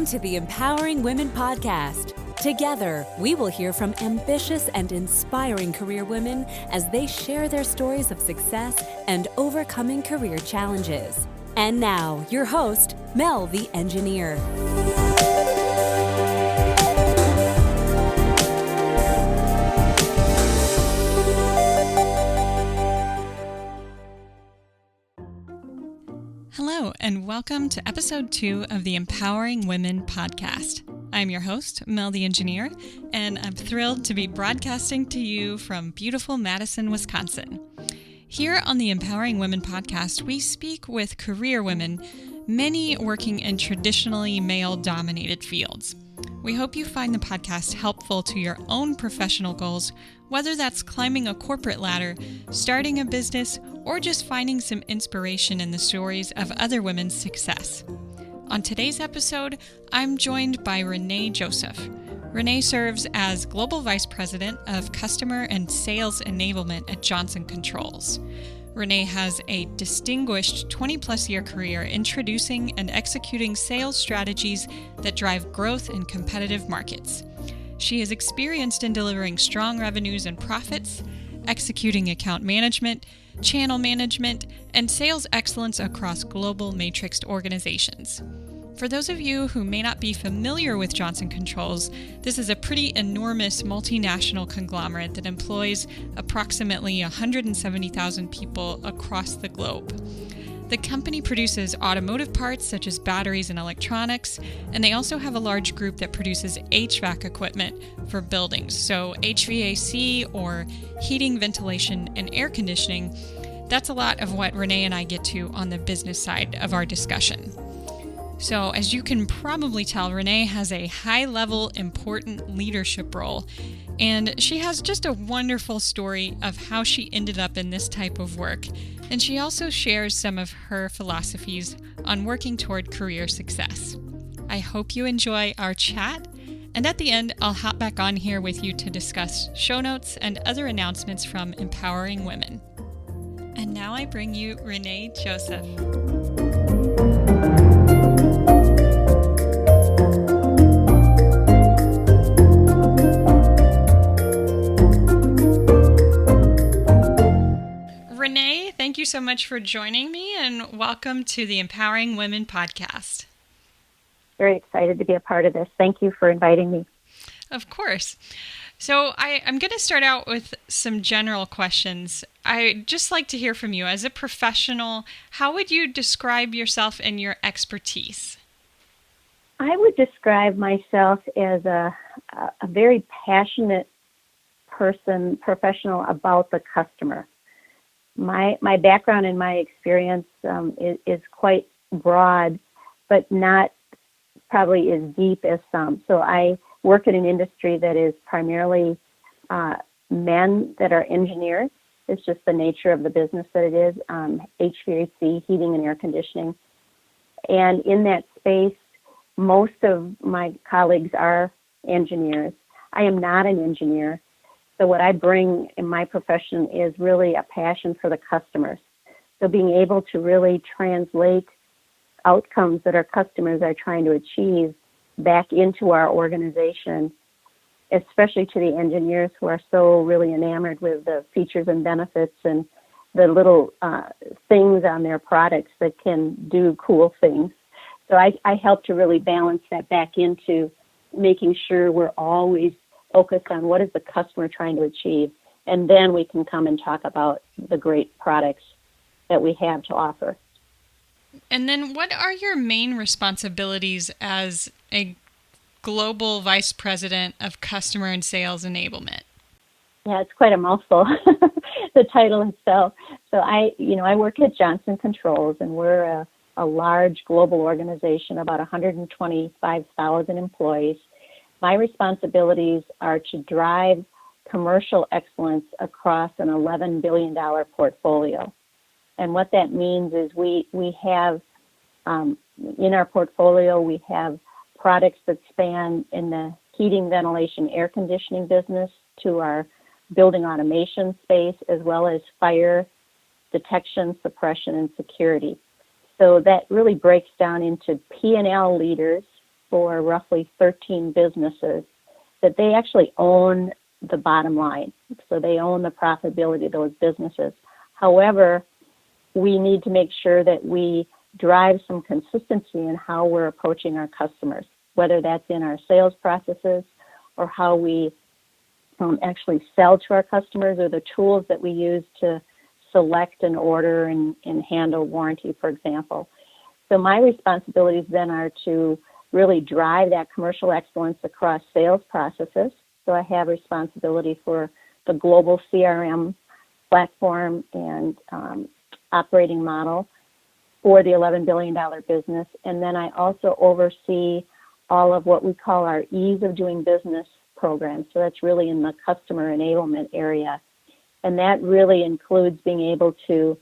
Welcome to the Empowering Women podcast. Together, we will hear from ambitious and inspiring career women as they share their stories of success and overcoming career challenges. And now, your host, Mel the Engineer. Hello, and welcome to episode 2 of the Empowering Women podcast. I'm your host, Mel the Engineer, and I'm thrilled to be broadcasting to you from beautiful Madison, Wisconsin. Here on the Empowering Women podcast, we speak with career women, many working in traditionally male-dominated fields. We hope you find the podcast helpful to your own professional goals, whether that's climbing a corporate ladder, starting a business, or just finding some inspiration in the stories of other women's success. On today's episode, I'm joined by Renee Joseph. Renee serves as Global Vice President of Customer and Sales Enablement at Johnson Controls. Renee has a distinguished 20-plus year career introducing and executing sales strategies that drive growth in competitive markets. She is experienced in delivering strong revenues and profits, executing account management, channel management, and sales excellence across global matrixed organizations. For those of you who may not be familiar with Johnson Controls, this is a pretty enormous multinational conglomerate that employs approximately 170,000 people across the globe. The company produces automotive parts such as batteries and electronics, and they also have a large group that produces HVAC equipment for buildings. So HVAC, or heating, ventilation, and air conditioning, that's a lot of what Renee and I get to on the business side of our discussion. So as you can probably tell, Renee has a high-level, important leadership role, and she has just a wonderful story of how she ended up in this type of work. And she also shares some of her philosophies on working toward career success. I hope you enjoy our chat, and at the end, I'll hop back on here with you to discuss show notes and other announcements from Empowering Women. And now I bring you Renee Joseph. Renee, thank you so much for joining me, and welcome to the Empowering Women podcast. Very excited to be a part of this. Thank you for inviting me. Of course. So I'm going to start out with some general questions. I'd just like to hear from you. As a professional, how would you describe yourself and your expertise? I would describe myself as a very passionate person, professional about the customer. My background and my experience is quite broad, but not probably as deep as some. So I work in an industry that is primarily men that are engineers. It's just the nature of the business that it is, HVAC, heating and air conditioning. And in that space, most of my colleagues are engineers. I am not an engineer. So what I bring in my profession is really a passion for the customers. So being able to really translate outcomes that our customers are trying to achieve back into our organization, especially to the engineers who are so really enamored with the features and benefits and the little things on their products that can do cool things. So I help to really balance that back into making sure we're always focused on what is the customer trying to achieve, and then we can come and talk about the great products that we have to offer. And then what are your main responsibilities as a Global Vice President of Customer and Sales Enablement? Yeah, it's quite a mouthful, the title itself. So I work at Johnson Controls, and we're a large global organization, about 125,000 employees. My responsibilities are to drive commercial excellence across an $11 billion portfolio. And what that means is we have, in our portfolio, we have products that span in the heating, ventilation, air conditioning business to our building automation space, as well as fire detection, suppression, and security. So that really breaks down into P&L leaders for roughly 13 businesses that they actually own the bottom line. So they own the profitability of those businesses. However, we need to make sure that we drive some consistency in how we're approaching our customers, whether that's in our sales processes or how we actually sell to our customers, or the tools that we use to select an order and handle warranty, for example. So my responsibilities then are to really drive that commercial excellence across sales processes. So I have responsibility for the global CRM platform and operating model for the $11 billion business. And then I also oversee all of what we call our ease of doing business programs. So that's really in the customer enablement area. And that really includes being able to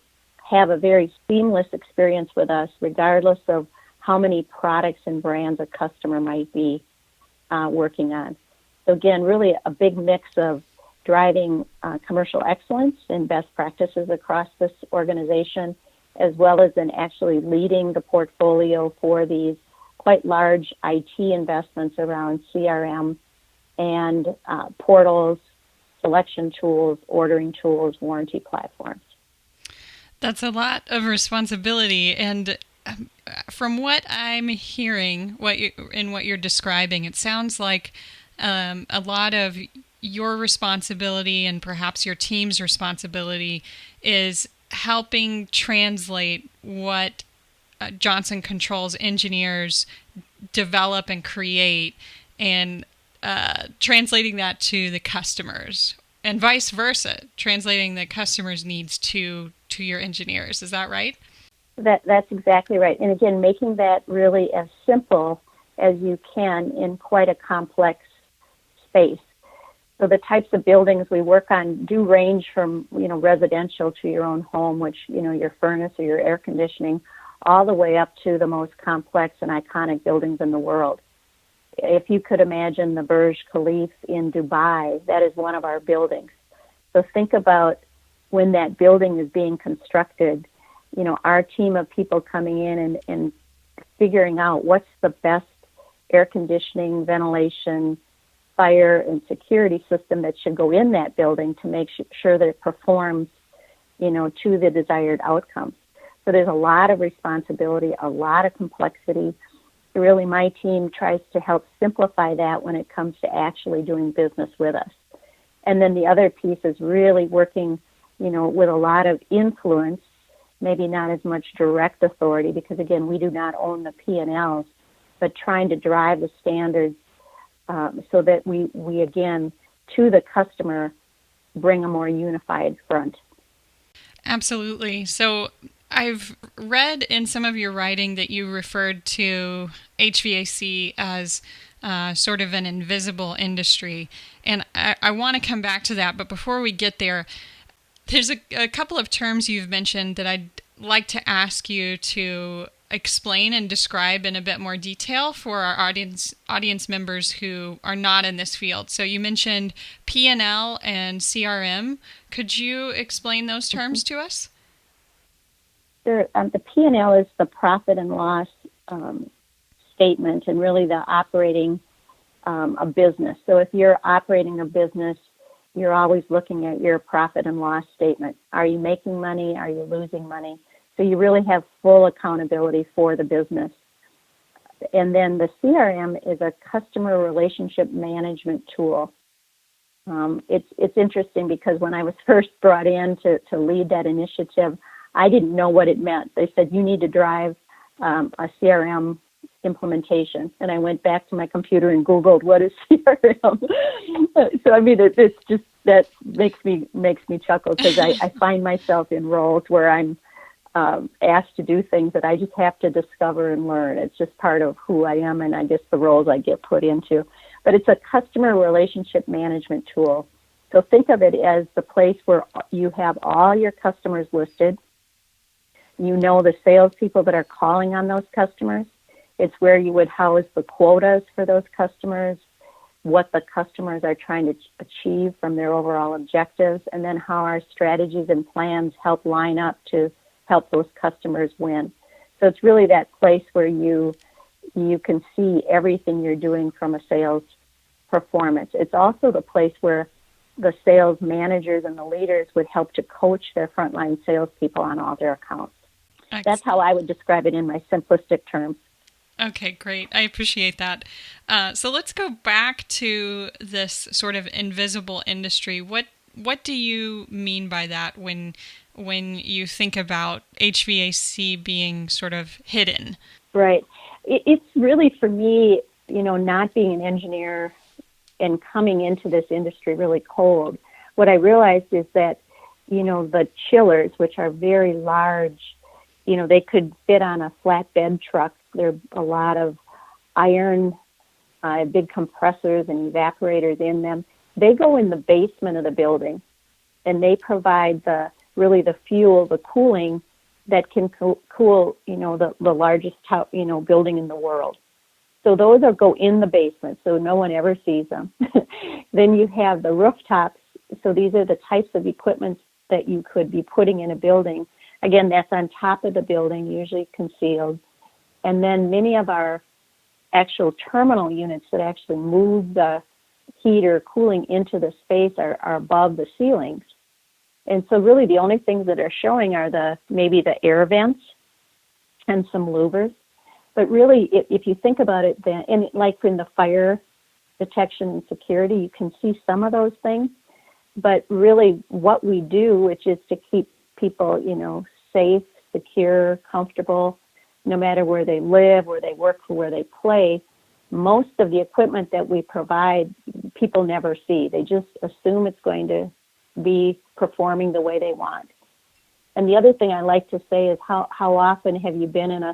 have a very seamless experience with us, regardless of how many products and brands a customer might be working on. So again, really a big mix of driving commercial excellence and best practices across this organization, as well as then actually leading the portfolio for these quite large IT investments around CRM and portals, selection tools, ordering tools, warranty platforms. That's a lot of responsibility. And from what I'm hearing, what you're describing, it sounds like a lot of your responsibility and perhaps your team's responsibility is helping translate what Johnson Controls engineers develop and create, and translating that to the customers, and vice versa, translating the customer's needs to your engineers. Is that right? That's exactly right. And again, making that really as simple as you can in quite a complex space. So the types of buildings we work on do range from, residential to your own home, which, your furnace or your air conditioning, all the way up to the most complex and iconic buildings in the world. If you could imagine the Burj Khalifa in Dubai, that is one of our buildings. So think about when that building is being constructed, our team of people coming in and figuring out what's the best air conditioning, ventilation, fire, and security system that should go in that building to make sure that it performs, to the desired outcomes. So there's a lot of responsibility, a lot of complexity. Really, my team tries to help simplify that when it comes to actually doing business with us. And then the other piece is really working, with a lot of influence, maybe not as much direct authority, because again, we do not own the P&Ls, but trying to drive the standards so that we again, to the customer, bring a more unified front. Absolutely. So I've read in some of your writing that you referred to HVAC as sort of an invisible industry. And I want to come back to that. But before we get there, there's a couple of terms you've mentioned that I'd like to ask you to explain and describe in a bit more detail for our audience members who are not in this field. So you mentioned PNL and CRM. Could you explain those terms to us? Sure. The P&L is the profit and loss statement, and really the operating a business. So if you're operating a business, you're always looking at your profit and loss statement. Are you making money? Are you losing money? So you really have full accountability for the business. And then the CRM is a customer relationship management tool. It's interesting because when I was first brought in to lead that initiative, I didn't know what it meant. They said, you need to drive a CRM implementation. And I went back to my computer and Googled, what is CRM? So, I mean, it's just, that makes me chuckle, because I find myself in roles where I'm asked to do things that I just have to discover and learn. It's just part of who I am, and I guess the roles I get put into. But it's a customer relationship management tool. So think of it as the place where you have all your customers listed. You know the salespeople that are calling on those customers. It's where you would house the quotas for those customers, what the customers are trying to achieve from their overall objectives, and then how our strategies and plans help line up to help those customers win. So it's really that place where you you can see everything you're doing from a sales performance. It's also the place where the sales managers and the leaders would help to coach their frontline salespeople on all their accounts. Excellent. That's how I would describe it in my simplistic terms. Okay, great. I appreciate that. So let's go back to this sort of invisible industry. What do you mean by that when you think about HVAC being sort of hidden? Right. It's really, for me, not being an engineer and coming into this industry really cold, what I realized is that, the chillers, which are very large, they could fit on a flatbed truck. There are a lot of iron, big compressors and evaporators in them. They go in the basement of the building, and they provide the fuel, the cooling that can cool, the largest, building in the world. So those go in the basement, so no one ever sees them. Then you have the rooftops. So these are the types of equipment that you could be putting in a building. Again, that's on top of the building, usually concealed. And then many of our actual terminal units that actually move the heat or cooling into the space are above the ceilings. And so really the only things that are showing are maybe the air vents and some louvers. But really, if you think about it, then, and like in the fire detection and security, you can see some of those things. But really what we do, which is to keep people, safe, secure, comfortable, no matter where they live, where they work, or where they play, most of the equipment that we provide, people never see. They just assume it's going to be performing the way they want. And the other thing I like to say is how often have you been in a